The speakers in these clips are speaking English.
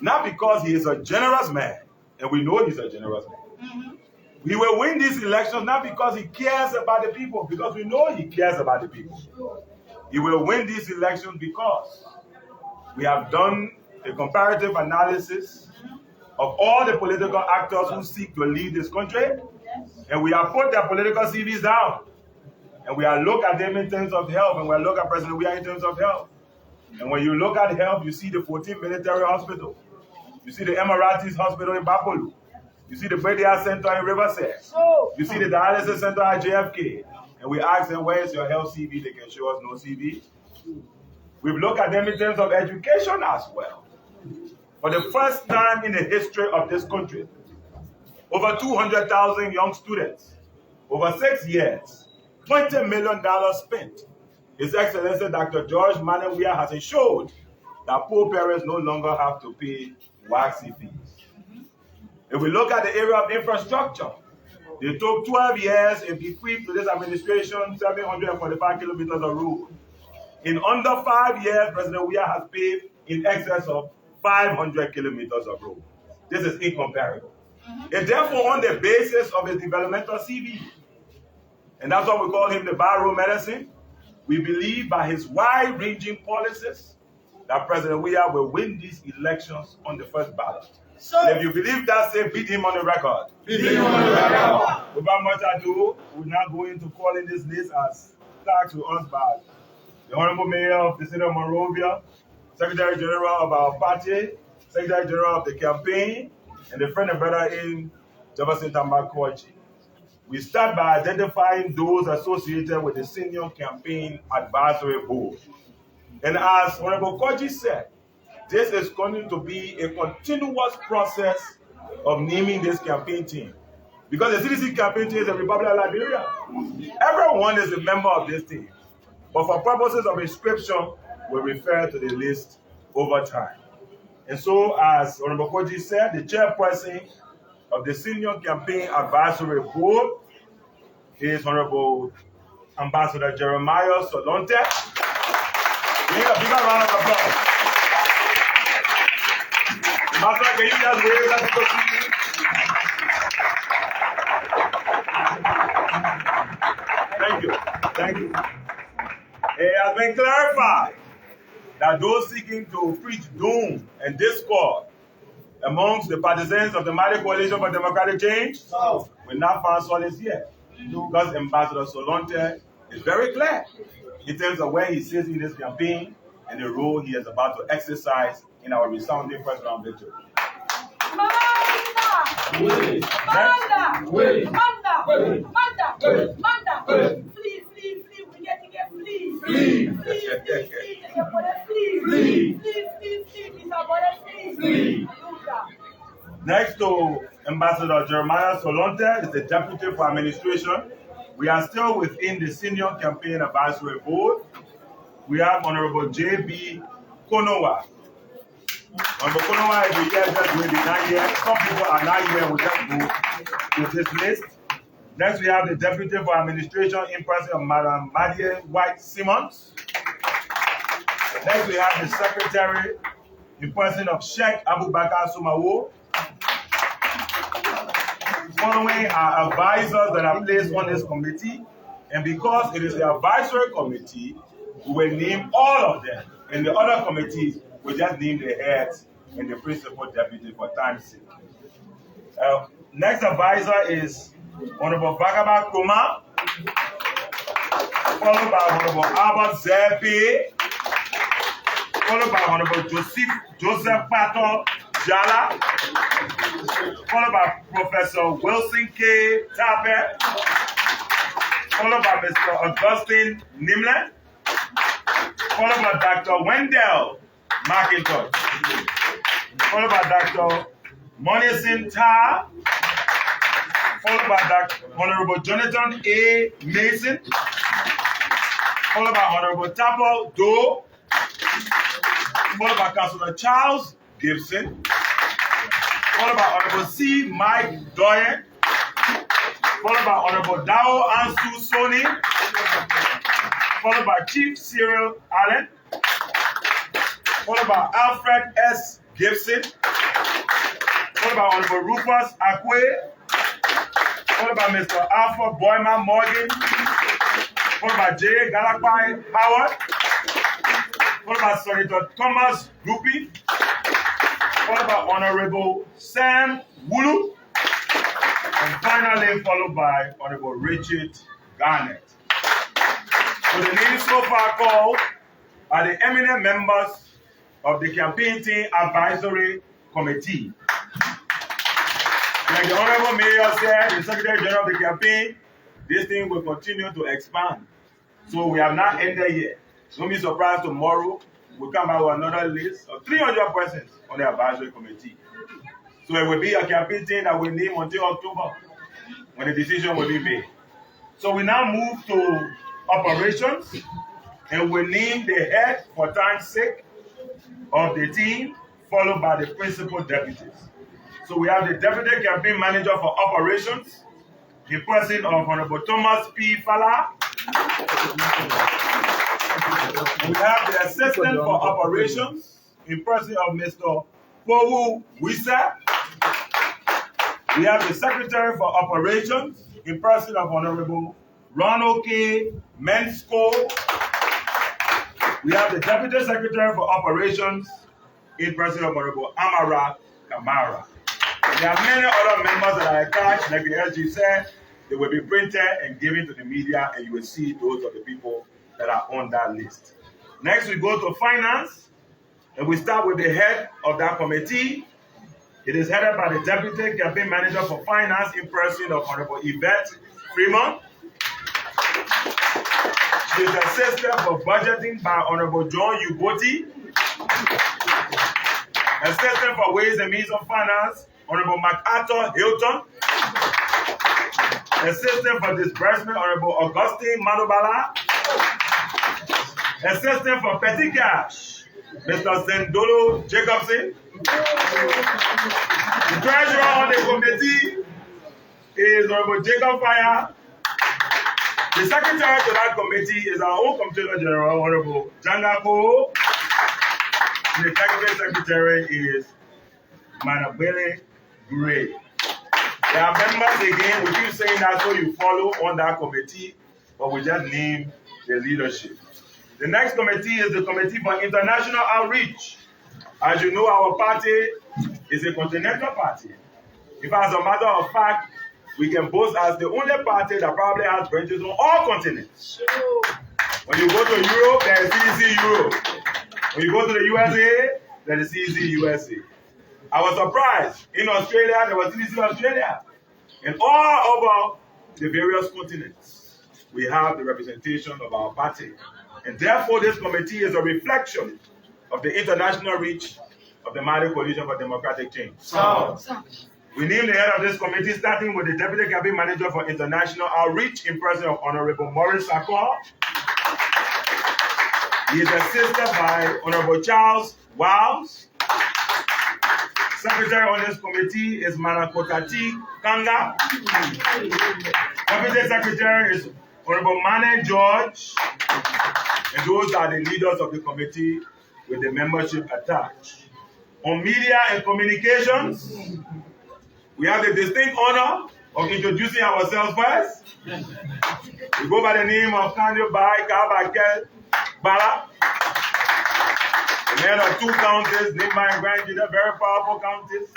not because he is a generous man, and we know he's a generous man. He will win these elections not because he cares about the people, because we know he cares about the people. He will win these elections because we have done a comparative analysis of all the political actors who seek to lead this country, and we have put their political CVs down, and we have looked at them in terms of health, and we have looked at President Weah in terms of health. And when you look at health, you see the 14th Military Hospital, you see the Emiratis Hospital in Bapolu, you see the Bedia Center in Riverside, you see the dialysis center at JFK, and we ask them, where is your health CV? They can show us no CV. We've looked at them in terms of education as well. For the first time in the history of this country, over 200,000 young students, over 6 years, $20 million spent. His Excellency Dr. George Manneh Weah has ensured that poor parents no longer have to pay waxy fees. If we look at the area of infrastructure, they took 12 years and bequeathed to this administration 745 kilometers of road. In under 5 years, President Weah has paved in excess of 500 kilometers of road. This is incomparable. And therefore, on the basis of his developmental CV, and that's why we call him the Barrow Medicine, we believe by his wide-ranging policies that President Weah will win these elections on the first ballot. So, if you believe that, say, beat him on the record. Beat him on the record. Without much ado, we're now going to call in this list as tagged to us by the Honorable Mayor of the City of Monrovia, Secretary General of our party, Secretary General of the campaign, and the friend and brother in Jefferson Tambakoji. We start by identifying those associated with the Senior Campaign Advisory Board. And as Honorable Koji said, this is going to be a continuous process of naming this campaign team. Because the CDC campaign team is the Republic of Liberia. Everyone is a member of this team. But for purposes of inscription, we refer to the list over time. And so, as Honorable Koji said, the chairperson of the Senior Campaign Advisory Board is Honorable Ambassador Jeremiah Sulunteh. We need a bigger round of applause. Ambassador, can you just wave? Let's go see you. Thank you. Thank you. It has been clarified that those seeking to preach doom and discord amongst the partisans of the Mighty Coalition for Democratic Change will not find solace here. Because Ambassador Sulunteh is very clear in terms of where he sits in this campaign and the role he is about to exercise in our resounding first round victory. Next to Ambassador Jeremiah Sulunteh is the Deputy for Administration. We are still within the Senior Campaign Advisory Board. We have Honorable J.B. Konowa. Honorable Konowa is here, just maybe not here. Some people are not here. We just go to this list. Next, we have the Deputy for Administration in person of Madam Madie White Simmons. Next, we have the Secretary in person of Sheikh Abubakar Sumawo. Following our advisors that are placed on this committee, and because it is the advisory committee, we will name all of them. And the other committees will just name the heads and the principal deputy for time's sake. Next advisor is Honorable Vagaba Kuma, followed by Honorable Albert Zerpe, followed by Honorable Joseph Pato Jala, followed by Professor Wilson K. Tape, followed by Mr. Augustine Nimland, followed by Dr. Wendell McIntosh, followed by Dr. Monisin Ta, followed by Dr. Honorable Jonathan A. Mason, followed by Honorable Tapo Doe, followed by Councilor Charles Gibson, followed by Honorable C. Mike Doyen, followed by Honorable Dao Ansu Soni, followed by Chief Cyril Allen, followed by Alfred S. Gibson, followed by Honorable Rufus Akwe, followed by Mr. Alfred Boyman Morgan, followed by J. Galapai Howard, followed by Senator Thomas Rupi, followed by Honorable Sam Wulu, and finally followed by Honorable Richard Garnett. So the names so far called are the eminent members of the Campaign Team Advisory Committee. Like the Honorable Mayor said, the Secretary General of the campaign, this thing will continue to expand. So we have not ended yet. Don't be surprised tomorrow we'll come out with another list of 300 persons on the advisory committee. So it will be a campaign team that we name until October when the decision will be made. So we now move to operations and we name the head for time's sake of the team, followed by the principal deputies. So we have the deputy campaign manager for operations, the person of Honorable Thomas P. Fala. We have the assistant for operations, in person of Mr. Powu Wisa. We have the secretary for operations, in person of Honorable Ronald K. Mensko. We have the deputy secretary for operations, in person of Honorable Amara Kamara. There are many other members that are attached, like the SG said. They will be printed and given to the media, and you will see those of the people that are on that list. Next, we go to finance, and we start with the head of that committee. It is headed by the deputy campaign manager for finance, in person of Honorable Yvette Fremont. She is assisted for budgeting by Honorable John Uboti. Assistant for ways and means of finance, Honorable MacArthur Hilton. Assistant for disbursement, Honorable Augustine Manobala. Assistant for petty cash, Mr. Zendolo Jacobson. The treasurer on the committee is Honorable Jacob Fire. The secretary to that committee is our own Comptroller General, Honorable Jangako. The executive secretary is Manabele Gray. There are members again, we keep saying that so you follow on that committee, but we just name the leadership. The next committee is the Committee for International Outreach. As you know, our party is a continental party. If as a matter of fact, we can boast as the only party that probably has branches on all continents. When you go to Europe, there is CDC Europe. When you go to the USA, there is CDC USA. I was surprised. In Australia, there was CDC Australia. And all over the various continents, we have the representation of our party. And therefore, this committee is a reflection of the international reach of the Mali Coalition for Democratic Change. We named the head of this committee, starting with the Deputy Campaign Manager for International Outreach, in person of Honorable Maurice Sakor. He is assisted by Honorable Charles Wiles. Secretary on this committee is Manakotati Kanga. Deputy Secretary is Honorable Mane George. And those are the leaders of the committee with the membership attached. On media and communications, we have the distinct honor of introducing ourselves first. We go by the name of Kanyo Bai Kabakel Bala. The head of 2 counties, Nimba and Grandjida, very powerful counties.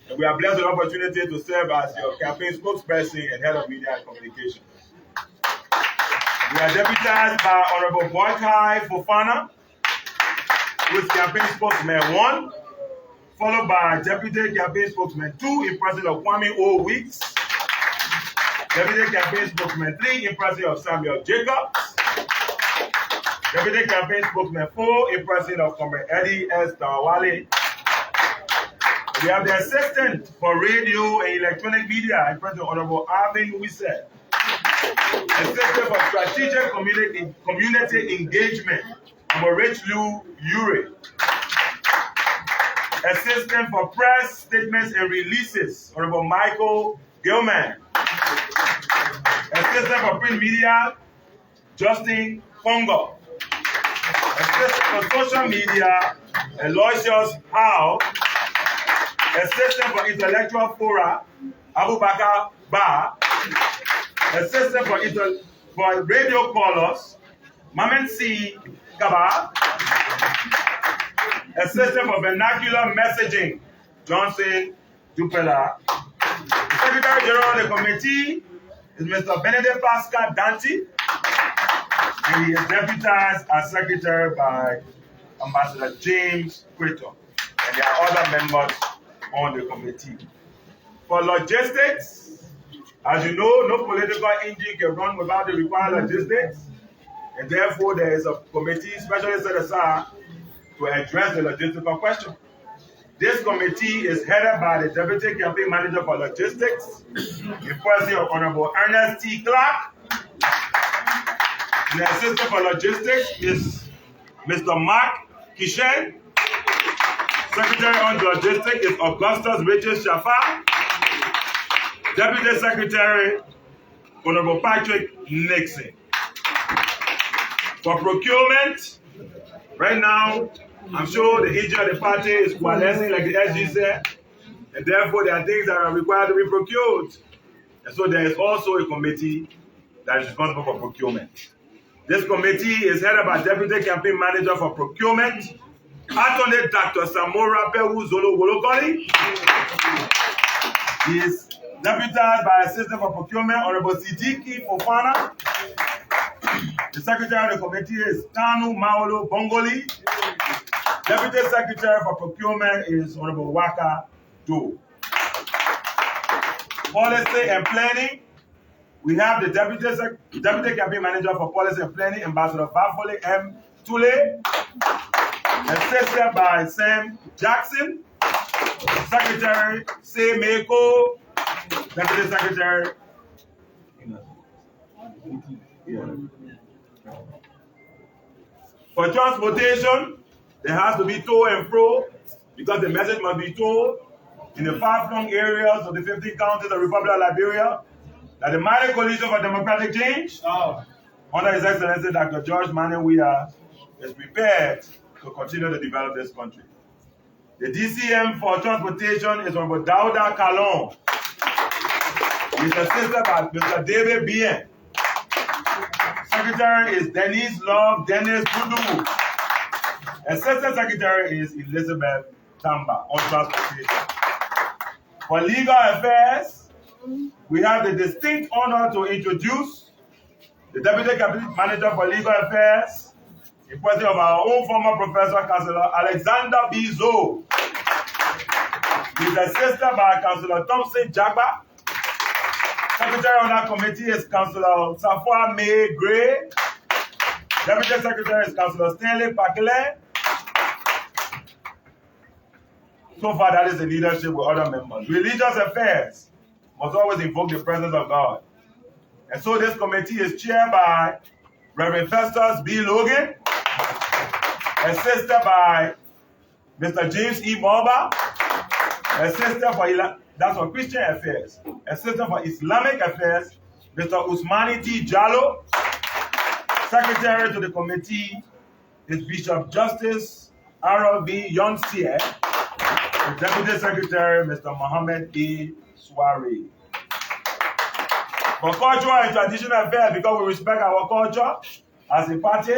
And we are blessed with the opportunity to serve as your campaign spokesperson and head of media and communications. We are deputized by Honorable Boykai Fofana, who is campaign spokesman 1, followed by Deputy Campaign Spokesman 2, in person of Kwame O. Weeks, Deputy Campaign Spokesman 3, in person of Samuel Jacobs, Deputy Campaign Spokesman 4, in person of Comrade Eddie S. Tawale. We have the Assistant for Radio and Electronic Media, in person of Honorable Arvin Wisse. Assistant for Strategic Community Engagement, Honorable Rich Liu Ure. Assistant for Press Statements and Releases, Honorable Michael Gilman. Assistant for Print Media, Justin Congo. Assistant for Social Media, Aloysius Howe. Assistant for Intellectual Fora, Abubakar Ba. Assistant for Radio Callers, Mamen C. Kaba. Assistant for Vernacular Messaging, Johnson Dupela. The Secretary General of the Committee is Mr. Benedict Pascal Dante, and he is deputized as Secretary by Ambassador James Quito, and there are other members on the committee. For logistics, as you know, no political engine can run without the required logistics, and therefore there is a committee specially set aside to address the logistical question. This committee is headed by the Deputy Campaign Manager for Logistics, in person of Honorable Ernest T. Clark. The Assistant for Logistics is Mr. Mark Kishen. Secretary on Logistics is Augustus Richard Shafa. Deputy Secretary, Honorable Patrick Nixon. For procurement, right now, I'm sure the agent of the party is coalescing, like the SG said, and therefore there are things that are required to be procured. And so there is also a committee that is responsible for procurement. This committee is headed by Deputy Campaign Manager for Procurement, Attorney Dr. Samora Pewu Zolo Wolokoli. He is deputized by Assistant for Procurement, Honorable Sidiki Fofana. The Secretary of the Committee is Tanu Maolo Bongoli. Deputy Secretary for Procurement is Honorable Waka Do. Policy and Planning, we have the Deputy Campaign Manager for Policy and Planning, Ambassador Bafole M. Tule, assisted by Sam Jackson, Secretary C. Meko, Deputy Secretary. For transportation, there has to be to and fro, because the message must be told in the far-flung areas of the 15 counties of the Republic of Liberia that the mighty coalition for democratic change, under His Excellency Dr. George Manewia, is prepared to continue to develop this country. The DCM for transportation is Honorable Dauda Kalon. He is assisted by Mr. David Bien. Secretary is Denise Love Dennis Kudu. Assistant Secretary is Elizabeth Tamba on transportation. For legal affairs, we have the distinct honor to introduce the Deputy Cabinet Manager for Legal Affairs, in person of our own former Professor Councillor Alexander Bizo. He is assisted by Councillor Thompson Jagba. Secretary on that committee is Councillor Safwa May Gray. Deputy Secretary is Councillor Stanley Pakile. So far, that is the leadership with other members. Religious affairs must always invoke the presence of God. And so this committee is chaired by Reverend Festus B. Logan, assisted by Mr. James E. Morba, assisted for that's for Christian affairs, assistant for Islamic affairs, Mr. Usmani T. Jallo. Secretary to the committee is Bishop Justice R.V. Yonsier. The Deputy Secretary, Mr. Mohammed A. Swari. For cultural and traditional affairs, because we respect our culture as a party,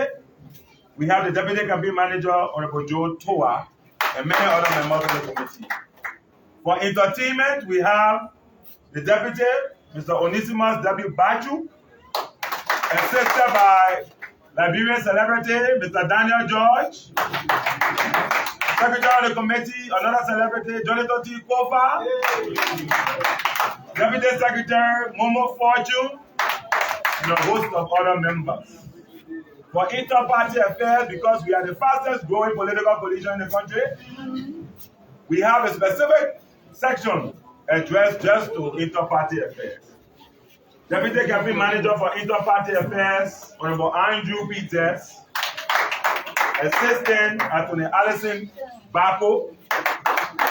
we have the Deputy Campaign Manager, Honorable Joe Toa, and many other members of the committee. For entertainment, we have the Deputy, Mr. Onesimus W. Bachu, assisted by Liberian celebrity, Mr. Daniel George. Secretary of the committee, another celebrity, Jonathan T. Kofa. Deputy Secretary, Momo Fortune, and a host of other members. For inter-party affairs, because we are the fastest growing political coalition in the country, we have a specific section addressed just to inter-party affairs. Deputy Campaign Manager for Inter-Party Affairs, Honorable Andrew Peters. Assistant Attorney Alison Bako.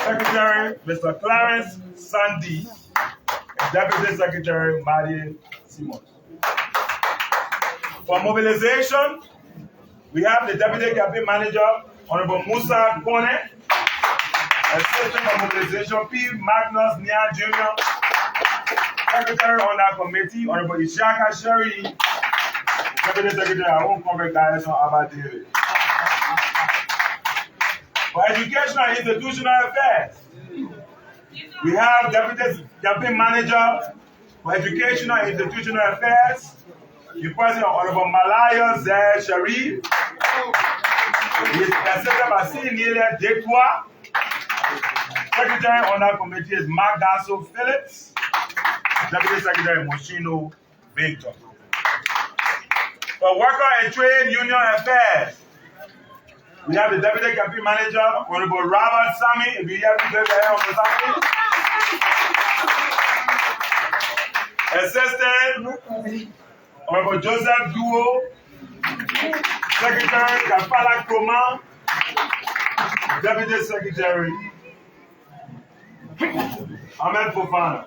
Secretary, Mr. Clarence Sandy. And Deputy Secretary, Maddie Simmons. For mobilization, we have the Deputy Campaign Manager, Honorable Musa Kone. Assistant for Mobilization P. Magnus Nia Jr. Secretary on that committee, Honorable Ishaka Sherry. Deputy Secretary, I won't cover guidance on Abba David. For Education and Institutional Affairs, we have Deputy Campaign Manager for Education and Institutional Affairs, the President Honorable Malaya Zaid Sharif. He is assisted by Senior Dekwa. Secretary on that committee is Mark Gasso Phillips. Deputy Secretary Moshino Victor. For Worker and Trade Union Affairs, we have the Deputy Campaign Manager, Honorable Robert Sami. If you have to give the hand for Sami. Assistant, Honorable Joseph Duo. Secretary, Kafala Kroma. Deputy Secretary, Ahmed Fofana.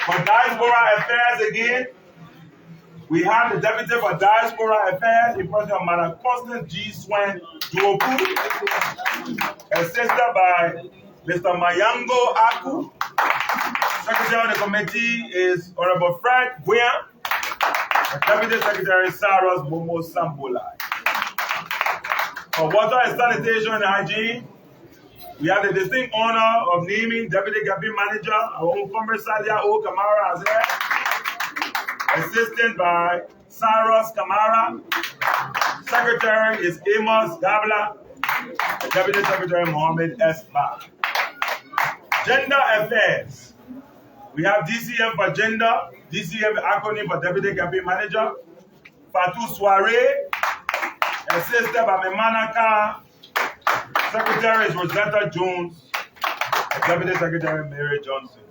For Diaspora Affairs again, we have the Deputy for Diaspora Affairs, the President of Madam Constance G. Swen Duoku, assisted by Mr. Mayango Aku. Secretary of the committee is Honorable Fred Guian, and Deputy Secretary Saros Momo Sambolai. For Water and Sanitation and Hygiene, we have the distinct honor of naming Deputy Campaign Manager, our own Sadia O. Kamara Azir, assisted by Saros Kamara. Secretary is Amos Gabla, Deputy Secretary Mohammed S. Ba. Gender Affairs, we have DCM for Gender, DCM acronym for Deputy Campaign Manager, Fatou Soiree, assisted by Memanaka. Secretary is Rosetta Jones, and Deputy Secretary Mary Johnson.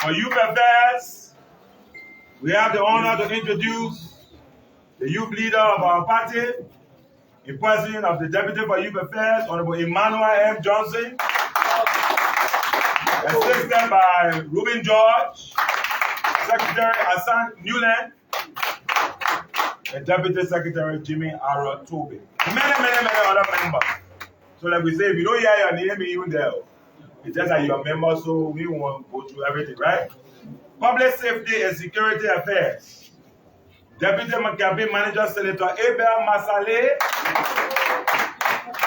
For Youth Affairs, we have the honor to introduce the youth leader of our party, the President of the Deputy for Youth Affairs, Honorable Emmanuel M. Johnson, assisted by Ruben George, Secretary Hassan Newland, and Deputy Secretary Jimmy Ara Toby. Many other members. So like we say, if you don't hear your name, even there, it's just that you're a member, so we won't go through everything, right? Public Safety and Security Affairs. Deputy Campaign Manager, Senator Abel Masale.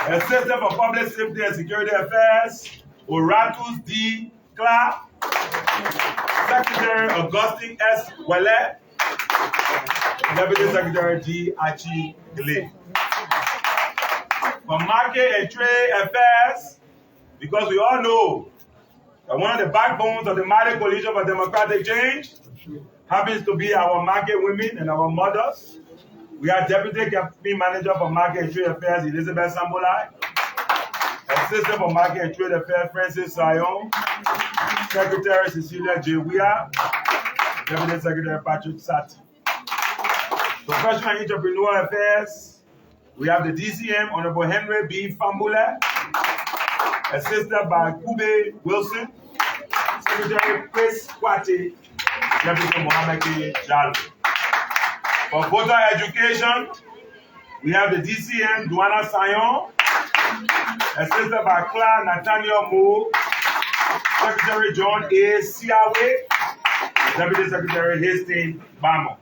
Assistant for Public Safety and Security Affairs, Oratus D. Clark. Secretary Augustine S. Welle. Deputy Secretary G. Achi Gile. For Market and Trade Affairs, because we all know that one of the backbones of the Mali Coalition for Democratic Change happens to be our market women and our mothers. We have Deputy Campaign Manager for Market and Trade Affairs, Elizabeth Sambolai. Assistant for Market and Trade Affairs, Francis Sayon. Secretary Cecilia Jewia. Deputy Secretary Patrick Sati. Professional and Entrepreneur Affairs, we have the DCM, Honorable Henry B. Fambula, assisted by Kube Wilson, Secretary Chris Kwati, Deputy Mohamed K. Jalo. For Voter Education, we have the DCM, Duana Sayon, assisted by Claire Nathaniel Moore, Secretary John A. Siawe, Deputy Secretary Hastings Bamo.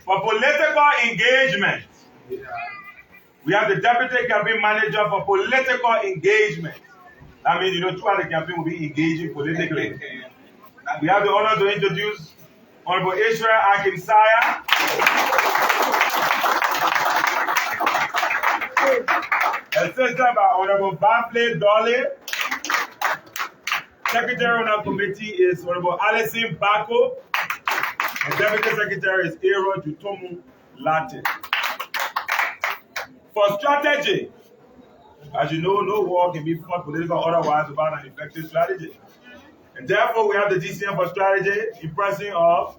For political engagement, we have the Deputy Campaign Manager for Political Engagement. That means, throughout the campaign, we'll be engaging politically. We have the honor to introduce Honorable Israel Akinsaya, assisted by Honorable Bafle Dolly. Secretary on our committee is Honorable Alison Bako. And Deputy Secretary is Aaron Jutomu Latin. For strategy, as you know, no war can be fought political otherwise without an effective strategy. And therefore, we have the DCM for strategy in person of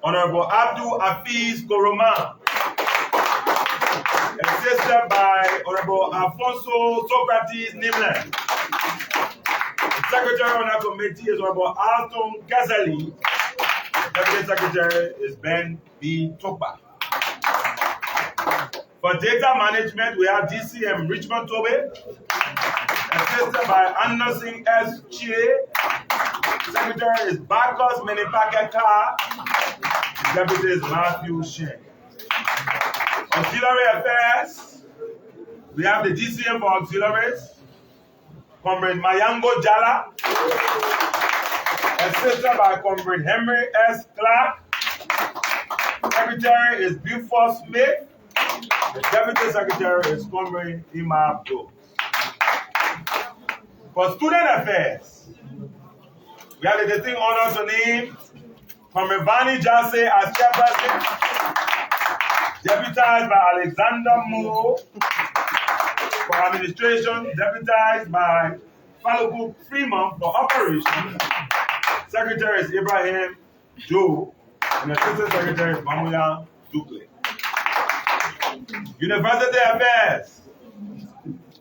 Honorable Abdul Hafiz Koroma, assisted by Honorable Alfonso Socrates Nimland. The Secretary on our committee is Honorable Alton Ghazali. The Deputy Secretary is Ben B. Tokba. For data management, we have DCM Richmond Tobe, assisted by Anderson S. Chie. Secretary is Bacchus Menipakeka. Deputy is Matthew Shen. Auxiliary Affairs, we have the DCM for auxiliaries, Comrade Mayango Jala, assisted by Comrade Henry S. Clark. Secretary is Buford Smith. The Deputy Secretary is Comrade Ima Abdul. For student affairs, we have the distinct honor to name Comrade Vani Jase as chairperson, deputized by Alexander Moore. For administration, deputized by Faluku Freeman for operations. Secretary is Ibrahim Joe, and Assistant Secretary is Mamuya Dukle. University Affairs,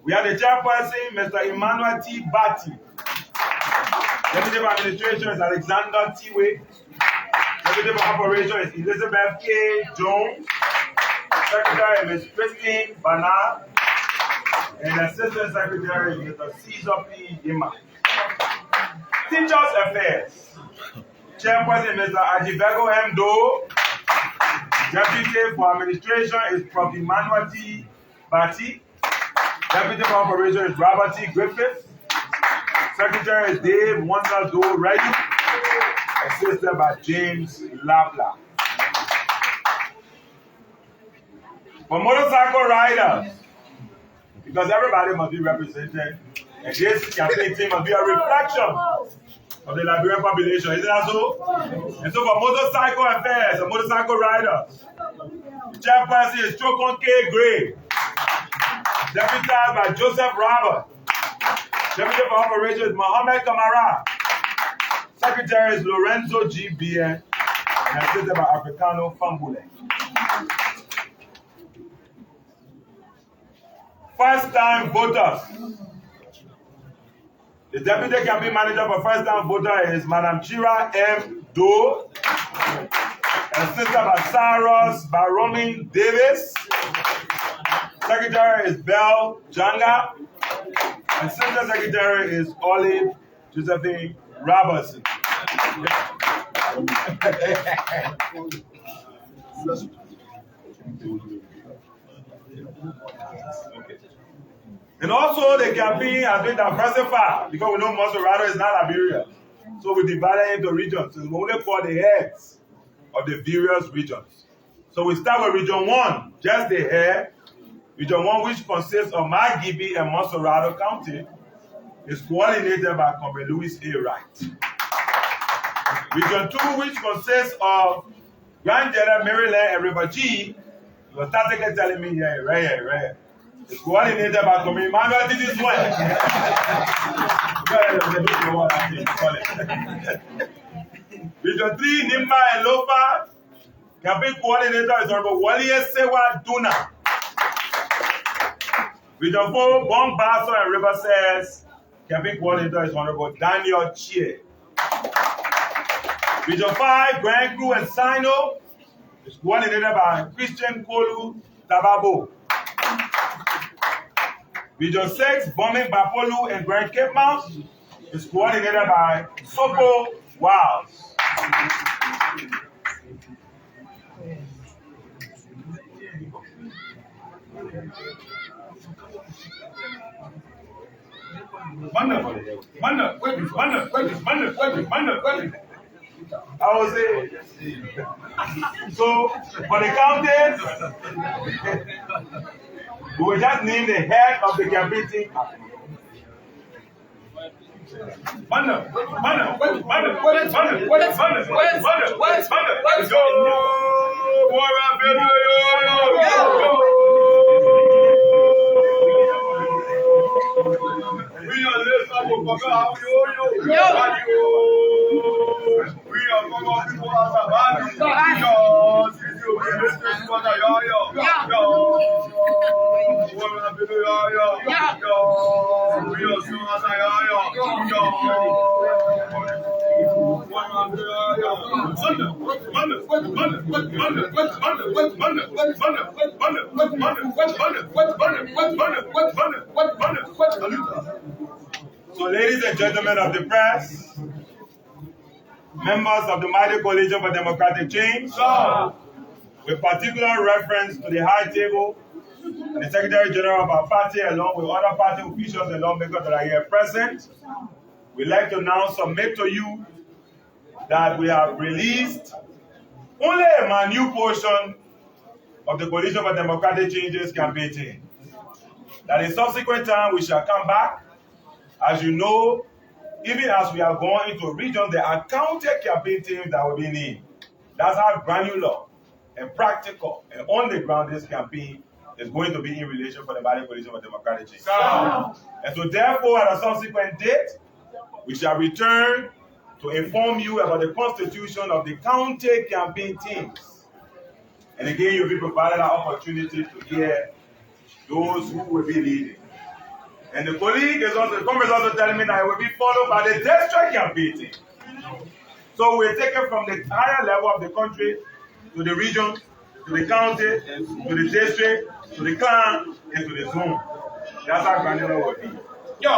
we have the chairperson, Mr. Emmanuel T. Bati. Deputy of Administration is Alexander T. Way. Deputy of Operation is Elizabeth K. Jones. Secretary is Ms. Christine Bernard. And Assistant Secretary is Mr. Caesar P. Yima. Teachers Affairs, Chairperson Mr. Ajibego M. Doe. Deputy for Administration is Prof. Emmanuel T. Bati. Deputy for Operation is Robert T. Griffith. Secretary is Dave Wonder Doe Ready. Assisted by James Labla. For motorcycle riders, because everybody must be represented, and this campaign team must be a reflection of the Liberian population. Isn't that so? And so for motorcycle affairs and motorcycle riders, the chairperson is Chokon K. Gray, deputized by Joseph Robert. Deputy for Operations is Mohammed Kamara. Secretary is Lorenzo G. Bien, and assisted by Africano Fambule. First-time voters. The Deputy Campaign Manager for First-time voter is Madam Chira M. Doe, assisted by Cyrus Baromin Davis. Secretary is Belle Janga. Assistant Secretary is Olive Josephine Robertson. And also the campaign has been diversified because we know Monserrato is not Liberia. So we divided into regions. So we only call the heads of the various regions. So we start with Region 1, just the head. Region 1, which consists of Magibi and Monserrato County, is coordinated by Comrade Louis A. Wright. Region 2, which consists of Grand Jeddah, Maryland, and River G, you're starting telling me, yeah, right. It's coordinated by Comrade Emmanuel this way. Region 3, Nimba and Lofa, campaign coordinator is Honorable Wally Sewa Duna. Region 4, Bong Basso and River says, campaign coordinator is Honorable Daniel Chie. Region 5, Grand Crew and Sino is coordinated by Christian Kolu Tababo. Region 6, Bombing Bapolu and Grand Cape Mount is coordinated by Soko Wiles. I was saying, so for the counties, we will just name the head of the campaign team. So, ladies and gentlemen of the press, members of the Mighty Coalition for Democratic Change, with particular reference to the high table and the Secretary General of our party, along with other party officials and lawmakers that are here present, we'd like to now submit to you that we have released only a minute portion of the Coalition for Democratic Change's campaign team. That in subsequent time we shall come back. As you know, even as we are going into regions, there are counted campaign teams that will be named. That's how granular and practical and on the ground this campaign is going to be in relation for the Mighty Coalition for Democratic Change. And so therefore, at a subsequent date, we shall return to inform you about the constitution of the county campaign teams. And again, you'll be provided an opportunity to hear those who will be leading. And the colleague is also, the comrade is also telling me that it will be followed by the district campaign team. So we're taken from the higher level of the country to the region, to the county, to the district, to the clan, and to the zone. That's how granular will be. Yo,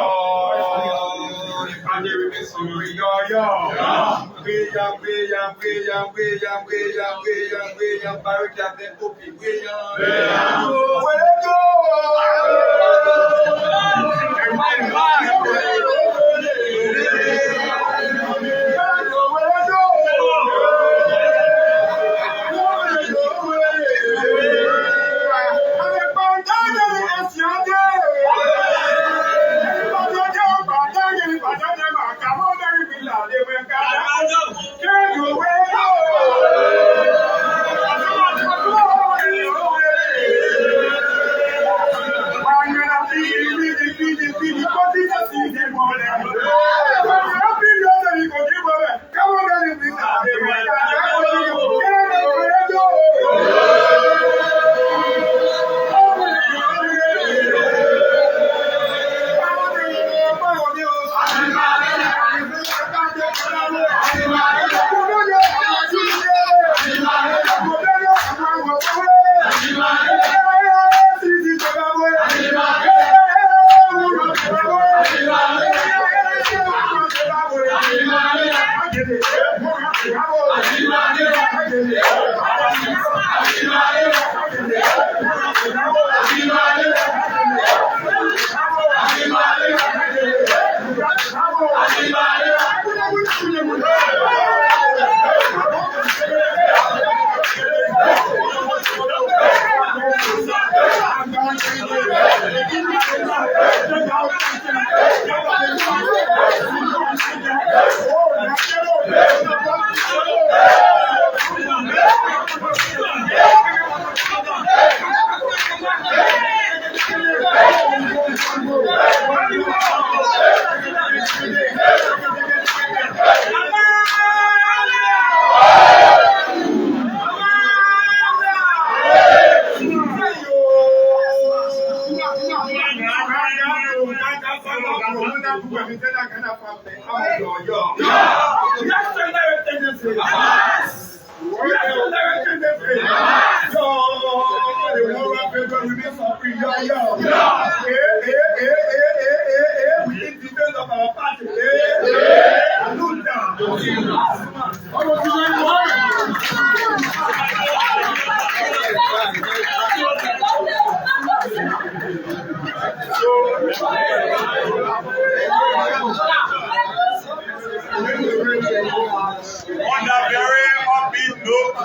on that very upbeat note,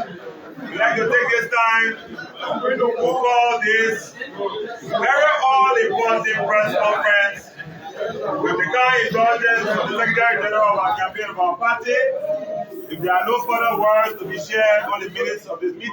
we'd like to take this time to call this very all-important press conference with the kind indulgence of the Secretary General of our campaign of our party. If there are no further words to be shared on the minutes of this meeting,